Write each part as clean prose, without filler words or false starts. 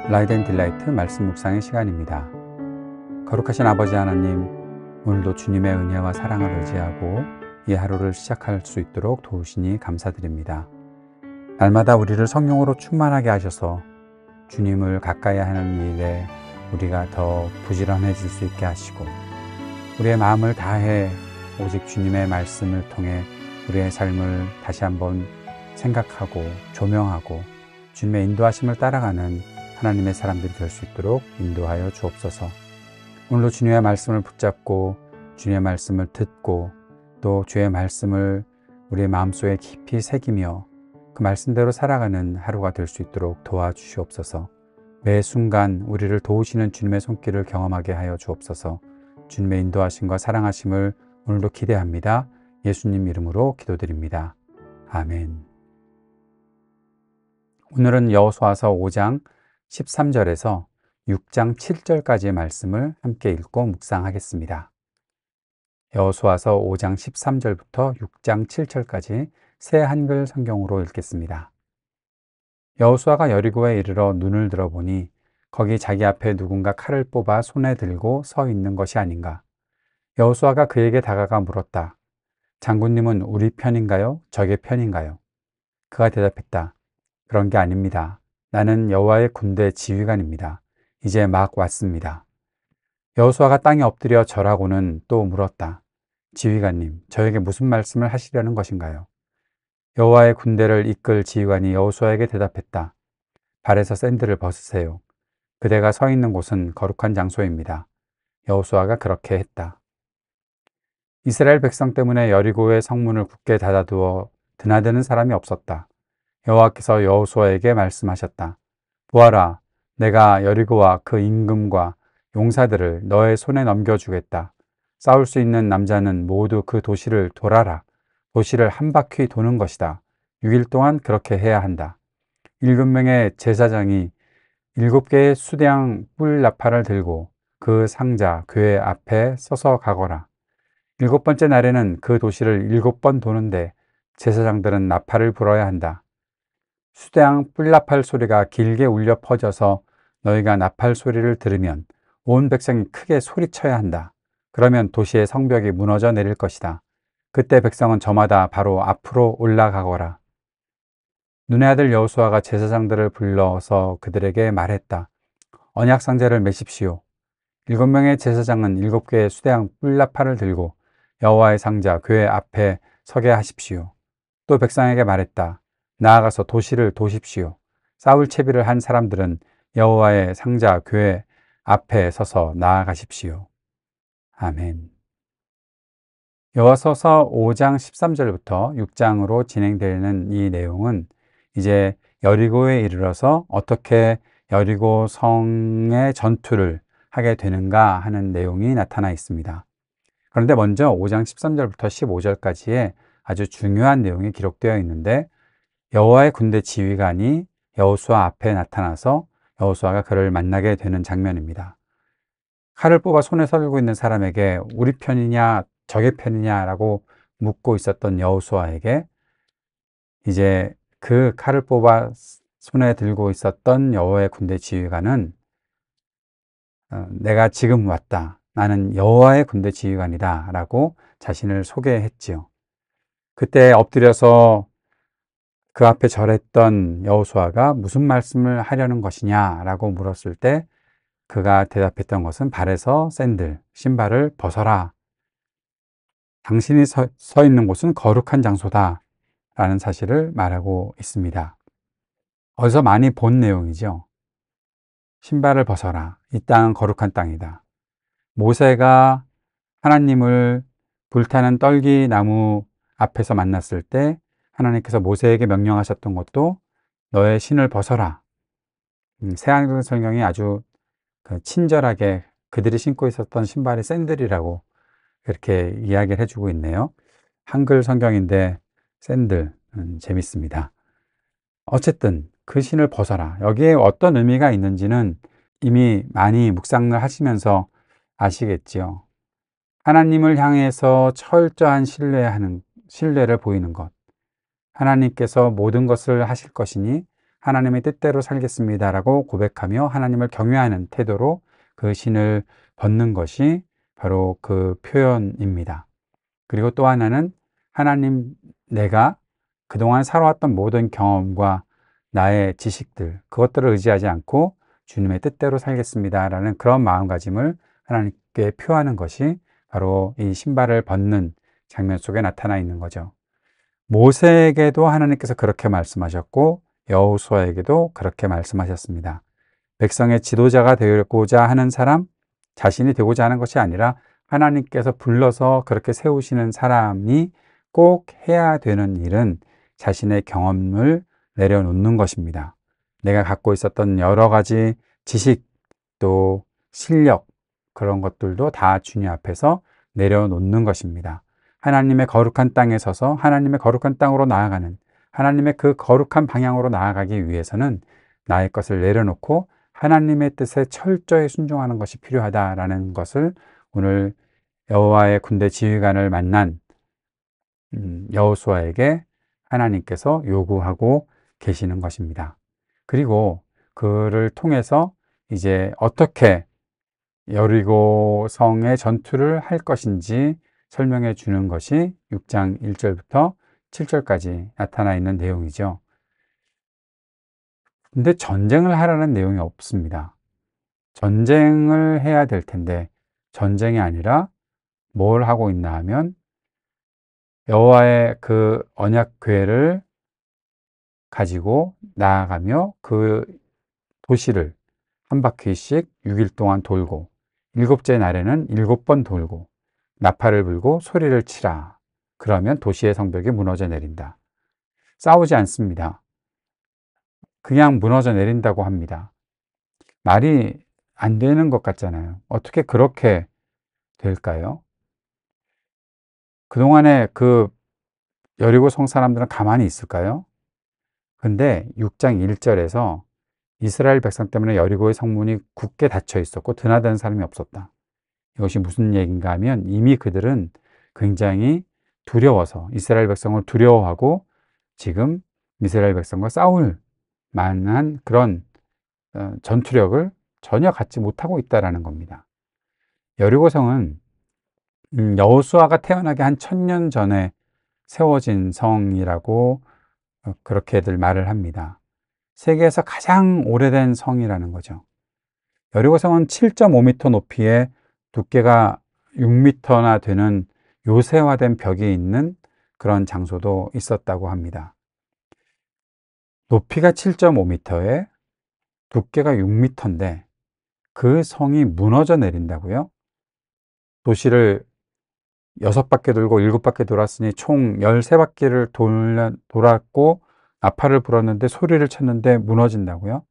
라이트 앤 딜라이트 말씀 묵상의 시간입니다. 거룩하신 아버지 하나님, 오늘도 주님의 은혜와 사랑을 의지하고 이 하루를 시작할 수 있도록 도우시니 감사드립니다. 날마다 우리를 성령으로 충만하게 하셔서 주님을 가까이 하는 일에 우리가 더 부지런해질 수 있게 하시고, 우리의 마음을 다해 오직 주님의 말씀을 통해 우리의 삶을 다시 한번 생각하고 조명하고 주님의 인도하심을 따라가는 하나님의 사람들이 될 수 있도록 인도하여 주옵소서. 오늘도 주님의 말씀을 붙잡고 주님의 말씀을 듣고 또 주의 말씀을 우리의 마음속에 깊이 새기며 그 말씀대로 살아가는 하루가 될 수 있도록 도와주시옵소서. 매 순간 우리를 도우시는 주님의 손길을 경험하게 하여 주옵소서. 주님의 인도하심과 사랑하심을 오늘도 기대합니다. 예수님 이름으로 기도드립니다. 아멘. 오늘은 여호수아서 5장 13절에서 6장 7절까지의 말씀을 함께 읽고 묵상하겠습니다. 여호수아서 5장 13절부터 6장 7절까지 새 한글 성경으로 읽겠습니다. 여호수아가 여리고에 이르러 눈을 들어보니 거기 자기 앞에 누군가 칼을 뽑아 손에 들고 서 있는 것이 아닌가. 여호수아가 그에게 다가가 물었다. 장군님은 우리 편인가요? 적의 편인가요? 그가 대답했다. 그런 게 아닙니다. 나는 여호와의 군대 지휘관입니다. 이제 막 왔습니다. 여호수아가 땅에 엎드려 절하고는 또 물었다. 지휘관님, 저에게 무슨 말씀을 하시려는 것인가요? 여호와의 군대를 이끌 지휘관이 여호수아에게 대답했다. 발에서 샌들을 벗으세요. 그대가 서 있는 곳은 거룩한 장소입니다. 여호수아가 그렇게 했다. 이스라엘 백성 때문에 여리고의 성문을 굳게 닫아두어 드나드는 사람이 없었다. 여호와께서 여호수아에게 말씀하셨다. 보아라, 내가 여리고와 그 임금과 용사들을 너의 손에 넘겨주겠다. 싸울 수 있는 남자는 모두 그 도시를 돌아라. 도시를 한 바퀴 도는 것이다. 6일 동안 그렇게 해야 한다. 7명의 제사장이 7개의 수대양 뿔 나팔을 들고 그 상자 교회 앞에 서서 가거라. 7번째 날에는 그 도시를 7번 도는데 제사장들은 나팔을 불어야 한다. 수대양 뿔나팔 소리가 길게 울려 퍼져서 너희가 나팔 소리를 들으면 온 백성이 크게 소리쳐야 한다. 그러면 도시의 성벽이 무너져 내릴 것이다. 그때 백성은 저마다 바로 앞으로 올라가거라. 눈의 아들 여호수아가 제사장들을 불러서 그들에게 말했다. 언약 상자를 메십시오. 7명의 제사장은 7개의 수대양 뿔나팔을 들고 여호와의 상자 교회 앞에 서게 하십시오. 또 백성에게 말했다. 나아가서 도시를 도십시오. 싸울 채비를 한 사람들은 여호와의 상자 교회 앞에 서서 나아가십시오. 아멘. 여호수아서 5장 13절부터 6장으로 진행되는 이 내용은 이제 여리고에 이르러서 어떻게 여리고 성의 전투를 하게 되는가 하는 내용이 나타나 있습니다. 그런데 먼저 5장 13절부터 15절까지의 아주 중요한 내용이 기록되어 있는데 여호와의 군대 지휘관이 여호수아 앞에 나타나서 여호수아가 그를 만나게 되는 장면입니다. 칼을 뽑아 손에 들고 있는 사람에게 우리 편이냐 적의 편이냐라고 묻고 있었던 여호수아에게 이제 그 칼을 뽑아 손에 들고 있었던 여호와의 군대 지휘관은 내가 지금 왔다. 나는 여호와의 군대 지휘관이다 라고 자신을 소개했지요. 그때 엎드려서 그 앞에 절했던 여호수아가 무슨 말씀을 하려는 것이냐라고 물었을 때 그가 대답했던 것은 발에서 샌들, 신발을 벗어라. 당신이 서 있는 곳은 거룩한 장소다 라는 사실을 말하고 있습니다. 어디서 많이 본 내용이죠. 신발을 벗어라. 이 땅은 거룩한 땅이다. 모세가 하나님을 불타는 떨기나무 앞에서 만났을 때 하나님께서 모세에게 명령하셨던 것도 너의 신을 벗어라. 새한글 성경이 아주 친절하게 그들이 신고 있었던 신발이 샌들이라고 그렇게 이야기를 해주고 있네요. 한글 성경인데 샌들 재밌습니다. 어쨌든 그 신을 벗어라. 여기에 어떤 의미가 있는지는 이미 많이 묵상을 하시면서 아시겠지요. 하나님을 향해서 철저한 신뢰를 보이는 것. 하나님께서 모든 것을 하실 것이니 하나님의 뜻대로 살겠습니다라고 고백하며 하나님을 경외하는 태도로 그 신을 벗는 것이 바로 그 표현입니다. 그리고 또 하나는 하나님, 내가 그동안 살아왔던 모든 경험과 나의 지식들, 그것들을 의지하지 않고 주님의 뜻대로 살겠습니다라는 그런 마음가짐을 하나님께 표하는 것이 바로 이 신발을 벗는 장면 속에 나타나 있는 거죠. 모세에게도 하나님께서 그렇게 말씀하셨고 여호수아에게도 그렇게 말씀하셨습니다. 백성의 지도자가 되고자 하는 사람, 자신이 되고자 하는 것이 아니라 하나님께서 불러서 그렇게 세우시는 사람이 꼭 해야 되는 일은 자신의 경험을 내려놓는 것입니다. 내가 갖고 있었던 여러 가지 지식, 또 실력, 그런 것들도 다 주님 앞에서 내려놓는 것입니다. 하나님의 거룩한 땅에 서서 하나님의 거룩한 땅으로 나아가는, 하나님의 그 거룩한 방향으로 나아가기 위해서는 나의 것을 내려놓고 하나님의 뜻에 철저히 순종하는 것이 필요하다라는 것을 오늘 여호와의 군대 지휘관을 만난 여호수아에게 하나님께서 요구하고 계시는 것입니다. 그리고 그를 통해서 이제 어떻게 여리고 성의 전투를 할 것인지 설명해 주는 것이 6장 1절부터 7절까지 나타나 있는 내용이죠. 근데 전쟁을 하라는 내용이 없습니다. 전쟁을 해야 될 텐데 전쟁이 아니라 뭘 하고 있나 하면 여호와의 그 언약궤를 가지고 나아가며 그 도시를 한 바퀴씩 6일 동안 돌고, 일곱째 날에는 7번 돌고 나팔을 불고 소리를 치라. 그러면 도시의 성벽이 무너져 내린다. 싸우지 않습니다. 그냥 무너져 내린다고 합니다. 말이 안 되는 것 같잖아요. 어떻게 그렇게 될까요? 그동안에 그 여리고 성 사람들은 가만히 있을까요? 근데 6장 1절에서 이스라엘 백성 때문에 여리고의 성문이 굳게 닫혀 있었고 드나드는 사람이 없었다. 이것이 무슨 얘기인가 하면 이미 그들은 굉장히 두려워서, 이스라엘 백성을 두려워하고 지금 이스라엘 백성과 싸울 만한 그런 전투력을 전혀 갖지 못하고 있다는 겁니다. 여리고성은 여호수아가 태어나기 한 1000년 전에 세워진 성이라고 그렇게들 말을 합니다. 세계에서 가장 오래된 성이라는 거죠. 여리고성은 7.5m 높이에 두께가 6m나 되는 요새화된 벽이 있는 그런 장소도 있었다고 합니다. 높이가 7.5m에 두께가 6m인데 그 성이 무너져 내린다고요? 도시를 6바퀴 돌고 7바퀴 돌았으니 총 13바퀴를 돌았고 나팔을 불었는데 소리를 쳤는데 무너진다고요?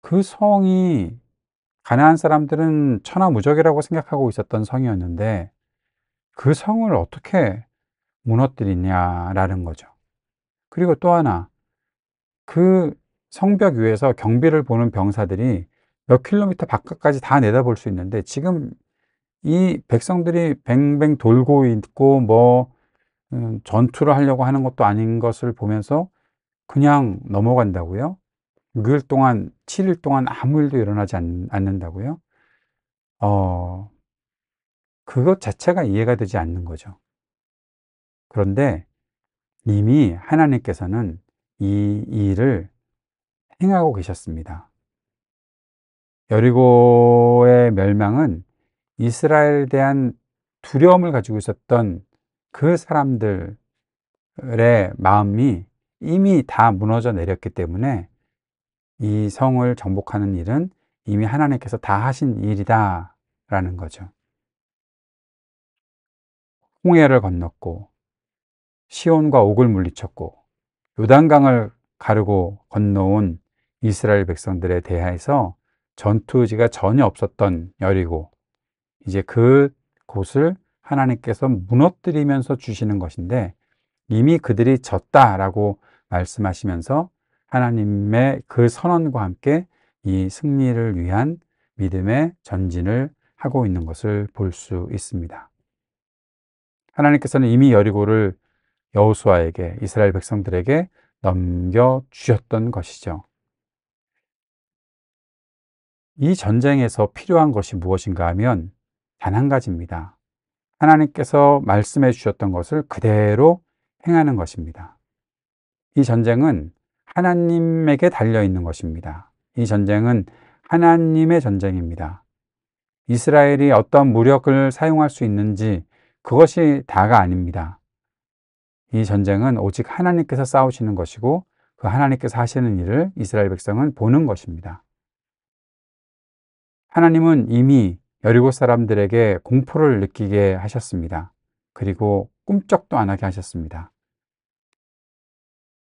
그 성이 가나안 사람들은 천하무적이라고 생각하고 있었던 성이었는데 그 성을 어떻게 무너뜨리냐라는 거죠. 그리고 또 하나, 그 성벽 위에서 경비를 보는 병사들이 몇 킬로미터 바깥까지 다 내다볼 수 있는데 지금 이 백성들이 뱅뱅 돌고 있고 전투를 하려고 하는 것도 아닌 것을 보면서 그냥 넘어간다고요? 6일 동안, 7일 동안 아무 일도 일어나지 않는다고요? 그것 자체가 이해가 되지 않는 거죠. 그런데 이미 하나님께서는 이 일을 행하고 계셨습니다. 여리고의 멸망은 이스라엘에 대한 두려움을 가지고 있었던 그 사람들의 마음이 이미 다 무너져 내렸기 때문에 이 성을 정복하는 일은 이미 하나님께서 다 하신 일이다라는 거죠. 홍해를 건넜고 시온과 옥을 물리쳤고 요단강을 가르고 건너온 이스라엘 백성들에 대해서 전투 의지가 전혀 없었던 여리고, 이제 그 곳을 하나님께서 무너뜨리면서 주시는 것인데 이미 그들이 졌다라고 말씀하시면서 하나님의 그 선언과 함께 이 승리를 위한 믿음의 전진을 하고 있는 것을 볼 수 있습니다. 하나님께서는 이미 여리고를 여호수아에게, 이스라엘 백성들에게 넘겨주셨던 것이죠. 이 전쟁에서 필요한 것이 무엇인가 하면 단 한 가지입니다. 하나님께서 말씀해 주셨던 것을 그대로 행하는 것입니다. 이 전쟁은 하나님에게 달려 있는 것입니다. 이 전쟁은 하나님의 전쟁입니다. 이스라엘이 어떤 무력을 사용할 수 있는지 그것이 다가 아닙니다. 이 전쟁은 오직 하나님께서 싸우시는 것이고 그 하나님께서 하시는 일을 이스라엘 백성은 보는 것입니다. 하나님은 이미 여리고 사람들에게 공포를 느끼게 하셨습니다. 그리고 꿈쩍도 안 하게 하셨습니다.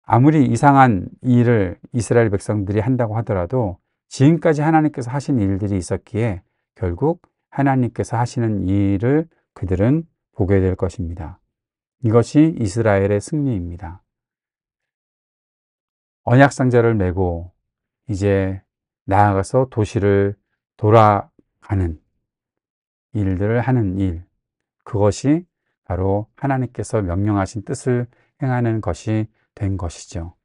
아무리 이상한 일을 이스라엘 백성들이 한다고 하더라도 지금까지 하나님께서 하신 일들이 있었기에 결국 하나님께서 하시는 일을 그들은 보게 될 것입니다. 이것이 이스라엘의 승리입니다. 언약상자를 메고 이제 나아가서 도시를 돌아가는 일들을 하는 일, 그것이 바로 하나님께서 명령하신 뜻을 행하는 것이 된 것이죠.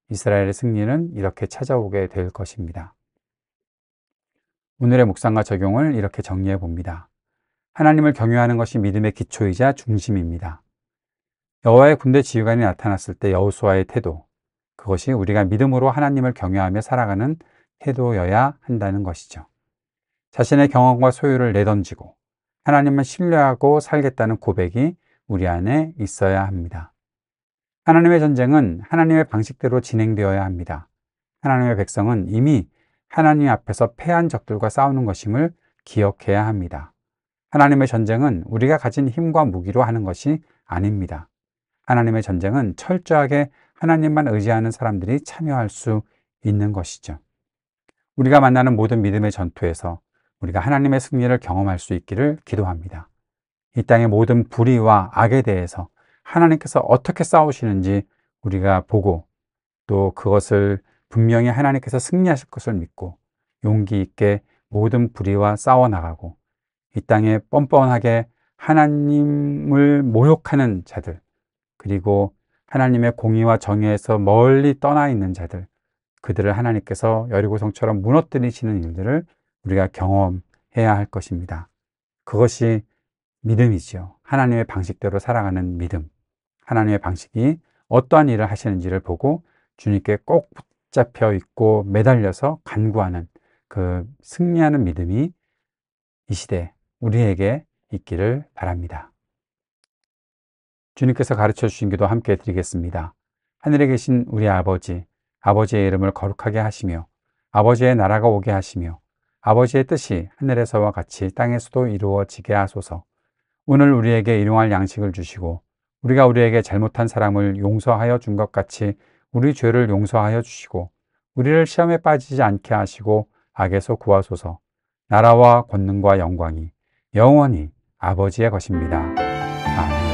이스라엘의 승리는 이렇게 찾아오게 될 것입니다. 오늘의 묵상과 적용을 이렇게 정리해 봅니다. 하나님을 경외하는 것이 믿음의 기초이자 중심입니다. 여호와의 군대 지휘관이 나타났을 때 여호수아의 태도, 그것이 우리가 믿음으로 하나님을 경외하며 살아가는 태도여야 한다는 것이죠. 자신의 경험과 소유를 내던지고 하나님을 신뢰하고 살겠다는 고백이 우리 안에 있어야 합니다. 하나님의 전쟁은 하나님의 방식대로 진행되어야 합니다. 하나님의 백성은 이미 하나님 앞에서 패한 적들과 싸우는 것임을 기억해야 합니다. 하나님의 전쟁은 우리가 가진 힘과 무기로 하는 것이 아닙니다. 하나님의 전쟁은 철저하게 하나님만 의지하는 사람들이 참여할 수 있는 것이죠. 우리가 만나는 모든 믿음의 전투에서 우리가 하나님의 승리를 경험할 수 있기를 기도합니다. 이 땅의 모든 불의와 악에 대해서 하나님께서 어떻게 싸우시는지 우리가 보고 또 그것을 분명히 하나님께서 승리하실 것을 믿고 용기 있게 모든 불의와 싸워나가고 이 땅에 뻔뻔하게 하나님을 모욕하는 자들, 그리고 하나님의 공의와 정의에서 멀리 떠나 있는 자들, 그들을 하나님께서 여리고성처럼 무너뜨리시는 일들을 우리가 경험해야 할 것입니다. 그것이 믿음이지요. 하나님의 방식대로 살아가는 믿음. 하나님의 방식이 어떠한 일을 하시는지를 보고 주님께 꼭 붙잡혀 있고 매달려서 간구하는 그 승리하는 믿음이 이 시대 우리에게 있기를 바랍니다. 주님께서 가르쳐 주신 기도 함께 드리겠습니다. 하늘에 계신 우리 아버지, 아버지의 이름을 거룩하게 하시며 아버지의 나라가 오게 하시며 아버지의 뜻이 하늘에서와 같이 땅에서도 이루어지게 하소서. 오늘 우리에게 일용할 양식을 주시고 우리가 우리에게 잘못한 사람을 용서하여 준 것 같이 우리 죄를 용서하여 주시고 우리를 시험에 빠지지 않게 하시고 악에서 구하소서. 나라와 권능과 영광이 영원히 아버지의 것입니다. 아멘.